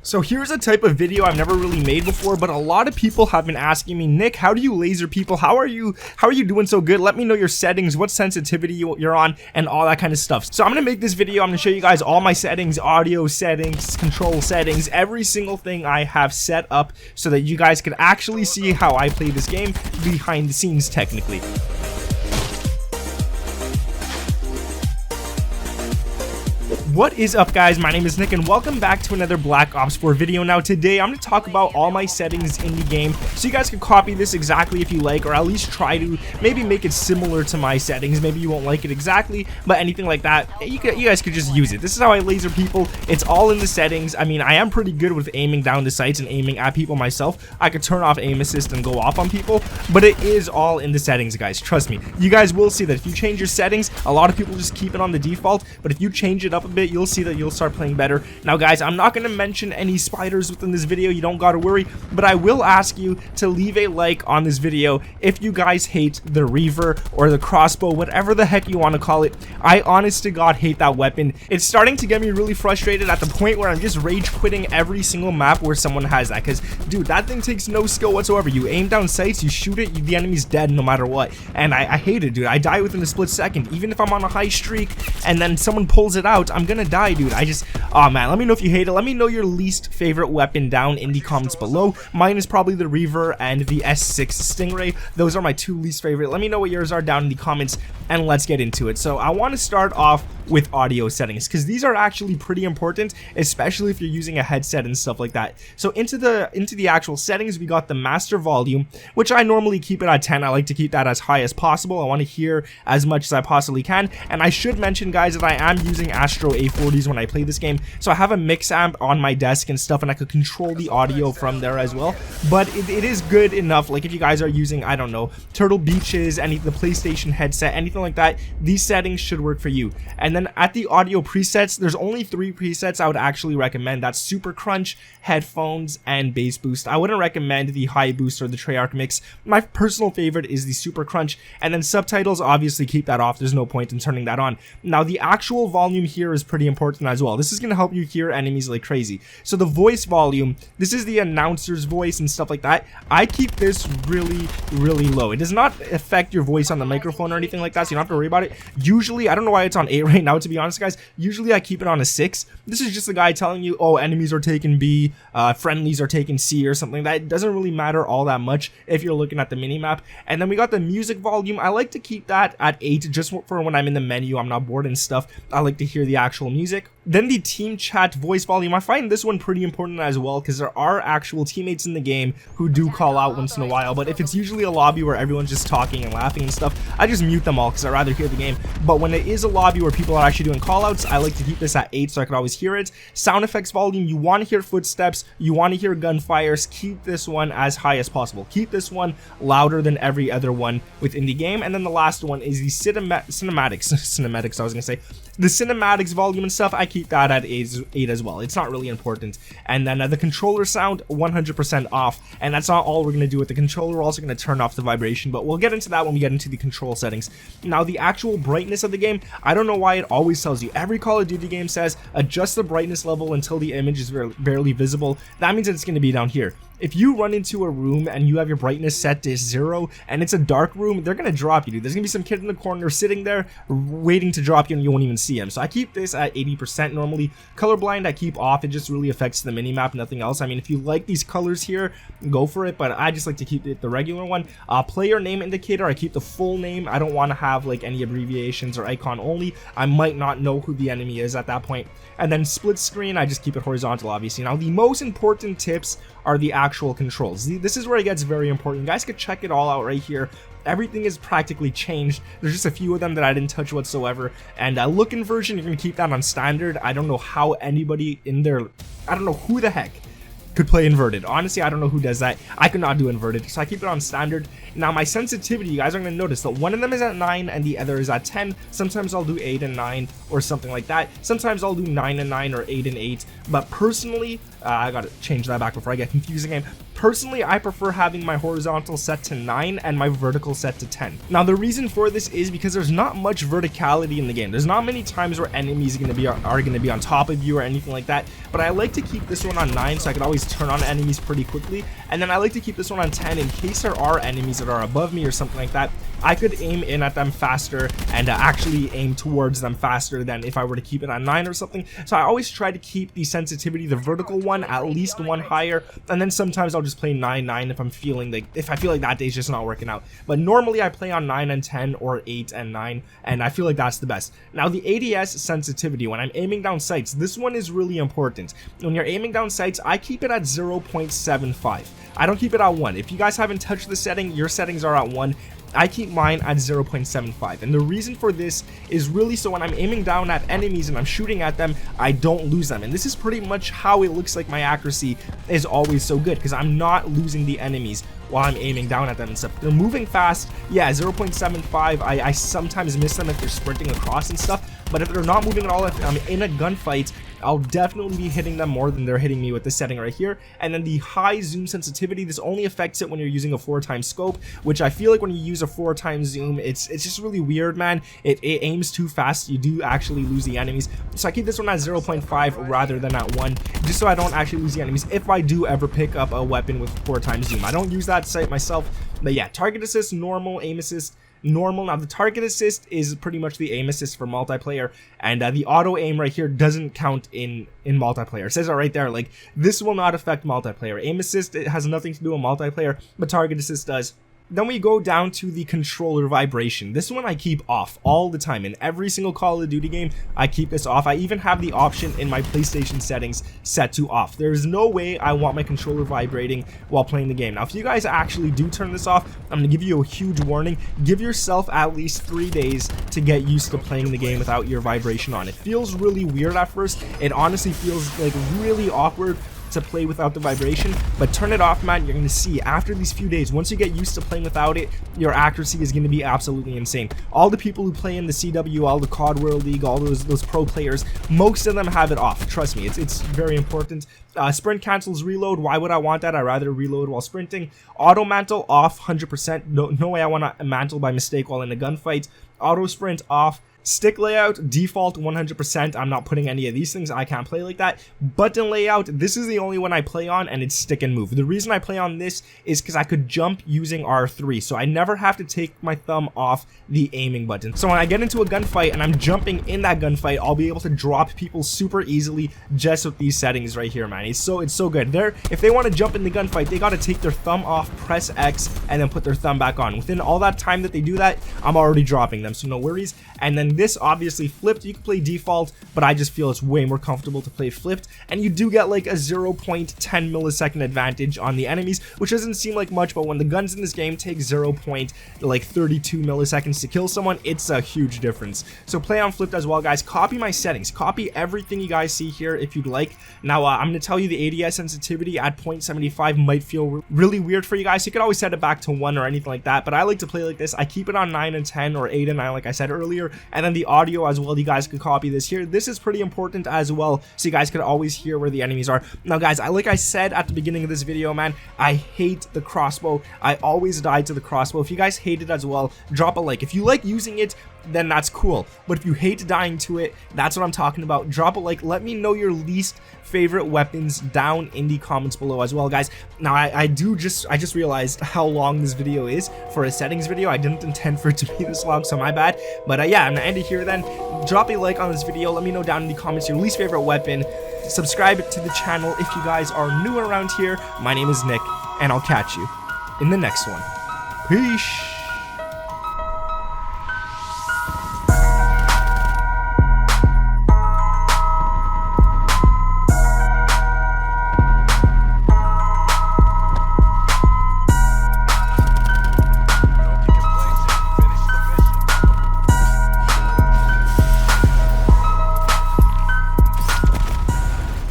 So here's a type of video I've never really made before, but a lot of people have been asking me, Nick, how do you laser people? How are you doing so good? Let me know your settings, what sensitivity you're on, and all that kind of stuff. So I'm gonna make this video. I'm gonna show you guys all my settings, audio settings, control settings, every single thing I have set up so that you guys can actually see how I play this game behind the scenes technically. What is up, guys? My name is Nick and welcome back to another Black Ops 4 video. Now today I'm going to talk about all my settings in the game so you guys can copy this exactly if you like, or at least try to maybe make it similar to my settings. Maybe you won't like it exactly, but anything like that, you guys could just use it. This is how I laser people. It's all in the settings. I mean, I am pretty good with aiming down the sights and aiming at people myself. I could turn off aim assist and go off on people, but it is all in the settings, guys. Trust me. You guys will see that if you change your settings, a lot of people just keep it on the default, but if you change it up a bit, you'll see that you'll start playing better. Now guys, I'm not going to mention any spiders within this video, you don't gotta worry, but I will ask you to leave a like on this video if you guys hate the Reaver or the crossbow, whatever the heck you want to call it. I honest to God hate that weapon. It's starting to get me really frustrated at the point where I'm just rage quitting every single map where someone has that, because dude, that thing takes no skill whatsoever. You aim down sights, you shoot it, the enemy's dead no matter what, and I hate it, dude. I die within a split second. Even if I'm on a high streak and then someone pulls it out, I'm gonna die, dude. Oh man, let me know if you hate it. Let me know your least favorite weapon down in the comments below. Mine is probably the Reaver and the S6 Stingray. Those are my two least favorite. Let me know what yours are down in the comments and let's get into it. So I want to start off with audio settings because these are actually pretty important, especially if you're using a headset and stuff like that. So into the actual settings, we got the master volume, which I normally keep it at 10. I like to keep that as high as possible. I want to hear as much as I possibly can. And I should mention, guys, that I am using Astro A40s when I play this game, so I have a mix amp on my desk and stuff, and I could control the audio from there as well. But it is good enough. Like if you guys are using, I don't know, Turtle Beaches, the PlayStation headset, anything like that, these settings should work for you. And then at the audio presets, there's only 3 presets I would actually recommend. That's Super Crunch, headphones, and bass boost. I wouldn't recommend the high boost or the Treyarch mix. My personal favorite is the Super Crunch, and then subtitles, obviously keep that off. There's no point in turning that on. Now the actual volume here is pretty important as well. This is going to help you hear enemies like crazy. So the voice volume, this is the announcer's voice and stuff like that. I keep this really low. It does not affect your voice on the microphone or anything like that, so you don't have to worry about it. Usually, I don't know why it's on 8 right now, to be honest, guys. Usually I keep it on a 6. This is just a guy telling you, oh, enemies are taking B, friendlies are taking C or something. That doesn't really matter all that much if you're looking at the minimap. And then we got the music volume. I like to keep that at 8 just for when I'm in the menu, I'm not bored and stuff. I like to hear the actual music. Then the team chat voice volume, I find this one pretty important as well, because there are actual teammates in the game who do call out once in a while, but if it's usually a lobby where everyone's just talking and laughing and stuff, I just mute them all because I'd rather hear the game. But when it is a lobby where people are actually doing call outs, I like to keep this at 8 so I can always hear it. Sound effects volume, you want to hear footsteps, you want to hear gunfires, keep this one as high as possible. Keep this one louder than every other one within the game. And then the last one is the cinematics, I was gonna say. The cinematics volume and stuff, I keep that at 8 as well. It's not really important. And then the controller sound, 100% off. And that's not all we're going to do with the controller. We're also going to turn off the vibration, but we'll get into that when we get into the control settings. Now, the actual brightness of the game, I don't know why it always tells you. Every Call of Duty game says, adjust the brightness level until the image is barely visible. That means that it's going to be down here. If you run into a room and you have your brightness set to 0 and it's a dark room, they're going to drop you, dude. There's going to be some kid in the corner sitting there waiting to drop you and you won't even see him. So I keep this at 80% normally. Colorblind I keep off. It just really affects the minimap, nothing else. I mean, if you like these colors here, go for it, but I just like to keep it the regular one. Player name indicator, I keep the full name. I don't want to have like any abbreviations or icon only. I might not know who the enemy is at that point. And then split screen, I just keep it horizontal, obviously. Now, the most important tips are the actual controls. This is where it gets very important. You guys could check it all out right here. Everything is practically changed. There's just a few of them that I didn't touch whatsoever. And look inversion, you're going to keep that on standard. I don't know how anybody in there, I don't know who the heck could play inverted. Honestly, I don't know who does that. I could not do inverted, so I keep it on standard. Now, my sensitivity, you guys are going to notice that one of them is at 9 and the other is at 10. Sometimes I'll do 8 and 9 or something like that. Sometimes I'll do 9 and 9 or 8 and 8. But personally, I got to change that back before I get confused again. Personally, I prefer having my horizontal set to 9 and my vertical set to 10. Now, the reason for this is because there's not much verticality in the game. There's not many times where enemies are going to be on top of you or anything like that, but I like to keep this one on 9 so I can always turn on enemies pretty quickly, and then I like to keep this one on 10 in case there are enemies that are above me or something like that. I could aim in at them faster and actually aim towards them faster than if I were to keep it on 9 or something. So I always try to keep the sensitivity, the vertical one, at least one higher, and then sometimes I'll just play 9-9 if I feel like that day's just not working out. But normally I play on 9 and 10 or 8 and 9, and I feel like that's the best. Now, the ADS sensitivity, when I'm aiming down sights, this one is really important. When you're aiming down sights, I keep it at 0.75. I don't keep it at 1. If you guys haven't touched the setting, your settings are at 1. I keep mine at 0.75, and the reason for this is really so when I'm aiming down at enemies and I'm shooting at them, I don't lose them. And this is pretty much how it looks like my accuracy is always so good, because I'm not losing the enemies while I'm aiming down at them and stuff. They're moving fast, yeah, 0.75. I sometimes miss them if they're sprinting across and stuff, but if they're not moving at all, if I'm in a gunfight, I'll definitely be hitting them more than they're hitting me with this setting right here. And then the high zoom sensitivity, this only affects it when you're using a 4x scope, which I feel like when you use a 4x zoom, it's just really weird, man. It aims too fast. You do actually lose the enemies. So I keep this one at 0.5 rather than at 1, just so I don't actually lose the enemies if I do ever pick up a weapon with 4x zoom. I don't use that sight myself, but yeah, target assist, normal, aim assist, normal. Now, the target assist is pretty much the aim assist for multiplayer, and the auto aim right here doesn't count in multiplayer. It says it right there, like, this will not affect multiplayer. Aim assist, it has nothing to do with multiplayer, but target assist does. Then we go down to the controller vibration. This one I keep off all the time. In every single Call of Duty game, I keep this off. I even have the option in my PlayStation settings set to off. There is no way I want my controller vibrating while playing the game. Now, if you guys actually do turn this off, I'm going to give you a huge warning. Give yourself at least 3 days to get used to playing the game without your vibration on. It feels really weird at first. It honestly feels like really awkward to play without the vibration, but turn it off, man. You're going to see after these few days, once you get used to playing without it, your accuracy is going to be absolutely insane. All the people who play in the CW, all the COD World League, all those pro players, most of them have it off. Trust me, it's very important. Sprint cancels reload. Why would I want that? I'd rather reload while sprinting. Auto mantle off 100%. No way I want to mantle by mistake while in a gunfight. Auto sprint off. Stick layout, default 100%. I'm not putting any of these things. I can't play like that. Button layout, this is the only one I play on, and it's stick and move. The reason I play on this is because I could jump using R3, so I never have to take my thumb off the aiming button. So when I get into a gunfight and I'm jumping in that gunfight, I'll be able to drop people super easily just with these settings right here, man. It's so good. If they want to jump in the gunfight, they got to take their thumb off, press X, and then put their thumb back on. Within all that time that they do that, I'm already dropping them, so no worries. And then this obviously flipped. You can play default, but I just feel it's way more comfortable to play flipped, and you do get like a 0.10 millisecond advantage on the enemies, which doesn't seem like much, but when the guns in this game take 0.32 milliseconds to kill someone, it's a huge difference. So play on flipped as well, guys. Copy my settings, copy everything you guys see here if you'd like. Now I'm going to tell you the ADS sensitivity at 0.75 might feel really weird for you guys. You could always set it back to 1 or anything like that, but I like to play like this. I keep it on 9 and 10 or 8 and 9 like I said earlier, and then the audio as well, you guys could copy this here. This is pretty important as well, so you guys could always hear where the enemies are. Now guys, like I said at the beginning of this video, man, I hate the crossbow. I always die to the crossbow. If you guys hate it as well, drop a like. If you like using it, then that's cool, but if you hate dying to it, that's what I'm talking about. Drop a like. Let me know your least favorite weapons down in the comments below as well, guys. Now I just realized how long this video is for a settings video. I didn't intend for it to be this long, so my bad. But yeah, I'm gonna end it here then. Drop a like on this video. Let me know down in the comments your least favorite weapon. Subscribe to the channel if you guys are new around here. My name is Nick, and I'll catch you in the next one. Peace.